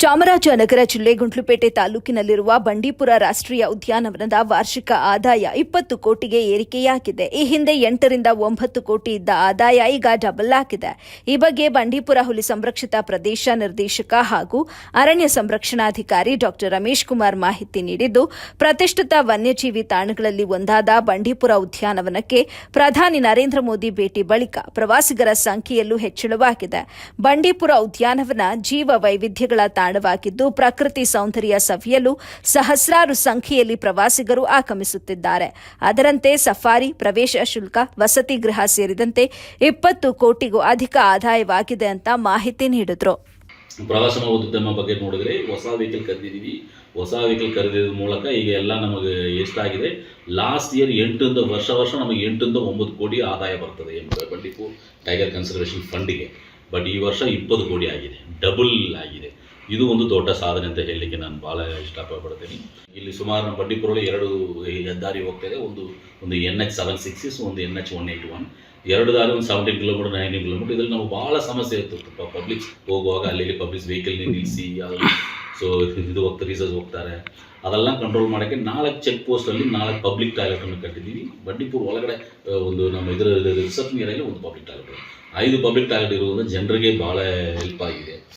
ಚಾಮರಾಜನಗರ ಜಿಲ್ಲೆ ಗುಂಡ್ಲುಪೇಟೆ ತಾಲೂಕಿನಲ್ಲಿರುವ ಬಂಡೀಪುರ ರಾಷ್ಟ್ರೀಯ ಉದ್ಯಾನವನದ ವಾರ್ಷಿಕ ಆದಾಯ 20 ಕೋಟಿಗೆ ಏರಿಕೆಯಾಗಿದೆ. ಈ ಹಿಂದೆ 8 ರಿಂದ 9 ಕೋಟಿ ಇದ್ದ ಆದಾಯ ಈಗ ಡಬಲ್ ಆಗಿದೆ. ಈ ಬಗ್ಗೆ ಬಂಡೀಪುರ ಹುಲಿ ಸಂರಕ್ಷಿತ ಪ್ರದೇಶ ನಿರ್ದೇಶಕ ಹಾಗೂ ಅರಣ್ಯ ಸಂರಕ್ಷಣಾಧಿಕಾರಿ ಡಾ ರಮೇಶ್ ಕುಮಾರ್ ಮಾಹಿತಿ ನೀಡಿದ್ದು, ಪ್ರತಿಷ್ಠಿತ ವನ್ಯಜೀವಿ ತಾಣಗಳಲ್ಲಿ ಒಂದಾದ ಬಂಡೀಪುರ ಉದ್ಯಾನವನಕ್ಕೆ ಪ್ರಧಾನಿ ನರೇಂದ್ರ ಮೋದಿ ಭೇಟಿ ಬಳಿಕ ಪ್ರವಾಸಿಗರ ಸಂಖ್ಯೆಯಲ್ಲೂ ಹೆಚ್ಚಳವಾಗಿದೆ. ಬಂಡೀಪುರ ಉದ್ಯಾನವನ ಜೀವ ವೈವಿಧ್ಯಗಳ ತಾಣವಾಗಿದ್ದು, ಪ್ರಕೃತಿ ಸೌಂದರ್ಯ ಸವಿಯಲು ಸಹಸ್ರಾರು ಸಂಖ್ಯೆಯಲ್ಲಿ ಪ್ರವಾಸಿಗರು ಆಗಮಿಸುತ್ತಿದ್ದಾರೆ. ಅದರಂತೆ ಸಫಾರಿ, ಪ್ರವೇಶ ಶುಲ್ಕ, ವಸತಿ ಗೃಹ ಸೇರಿದಂತೆ 20 ಕೋಟಿಗೂ ಅಧಿಕ ಆದಾಯವಾಗಿದೆ ಅಂತ ಮಾಹಿತಿ ನೀಡಿದರು. ಪ್ರವಾಸೋದ್ಯಮ ಬಗ್ಗೆ ನೋಡಿದ್ರೆ ಹೊಸ ವೆಹಿಕಲ್ ಖರೀದಿದ್ದೀವಿ. ಹೊಸ ವೆಹಿಕಲ್ ಖರೀದಿದ ಮೂಲಕ ಈಗ ಎಲ್ಲ ನಮಗೆ ಎಷ್ಟಾಗಿದೆ, ಲಾಸ್ಟ್ ಇಯರ್ ವರ್ಷ ನಮಗೆ 8 ರಿಂದ 9 ಕೋಟಿ ಆದಾಯ ಬರ್ತದೆ ಬಂಡೀಪುರ ಟೈಗರ್ ಕನ್ಸರ್ವೇಷನ್ ಫಂಡಿಗೆ. ಬಟ್ ಈ ವರ್ಷ 20 ಕೋಟಿ ಆಗಿದೆ, ಡಬಲ್ ಆಗಿದೆ. ಇದು ಒಂದು ದೊಡ್ಡ ಸಾಧನೆ ಅಂತ ಹೇಳಲಿಕ್ಕೆ ನಾನು ಭಾಳ ಇಷ್ಟಪಡ್ತೀನಿ. ಇಲ್ಲಿ ಸುಮಾರು ನಮ್ಮ ಬಂಡೀಪುರಲ್ಲಿ 2 ಹೆದ್ದಾರಿ ಹೋಗ್ತಾ ಇದೆ. ಒಂದು NH 766, ಒಂದು NH 181. 2 ದಾರಿ ಒಂದು 17 ಕಿಲೋಮೀಟರ್ 19 ಕಿಲೋಮೀಟರ್. ಇದರಲ್ಲಿ ನಾವು ಭಾಳ ಸಮಸ್ಯೆ ಇತ್ತು. ಪಬ್ಲಿಕ್ ಹೋಗುವಾಗ ಅಲ್ಲಿ ಪಬ್ಲಿಕ್ ವೆಹಿಕಲ್ ನಿಲ್ಲಿಸಿ ಸೊ ಇದು ರೀಸರ್ಸ್ ಹೋಗ್ತಾರೆ. ಅದೆಲ್ಲ ಕಂಟ್ರೋಲ್ ಮಾಡೋಕ್ಕೆ 4 ಚೆಕ್ ಪೋಸ್ಟಲ್ಲಿ 4 ಪಬ್ಲಿಕ್ ಟಾಯ್ಲೆಟನ್ನು ಕಟ್ಟಿದ್ದೀವಿ. ಬಂಡೀಪುರ ಒಳಗಡೆ ಒಂದು ನಮ್ಮ ರಿಸರ್ಚ್ ಏರಿಯಾದಲ್ಲಿ ಒಂದು ಪಬ್ಲಿಕ್ ಟಾಯ್ಲೆಟ್, 5 ಪಬ್ಲಿಕ್ ಟಾಯ್ಲೆಟ್ ಇರುವುದರಿಂದ ಜನರಿಗೆ ಭಾಳ ಹೆಲ್ಪ್ ಆಗಿದೆ.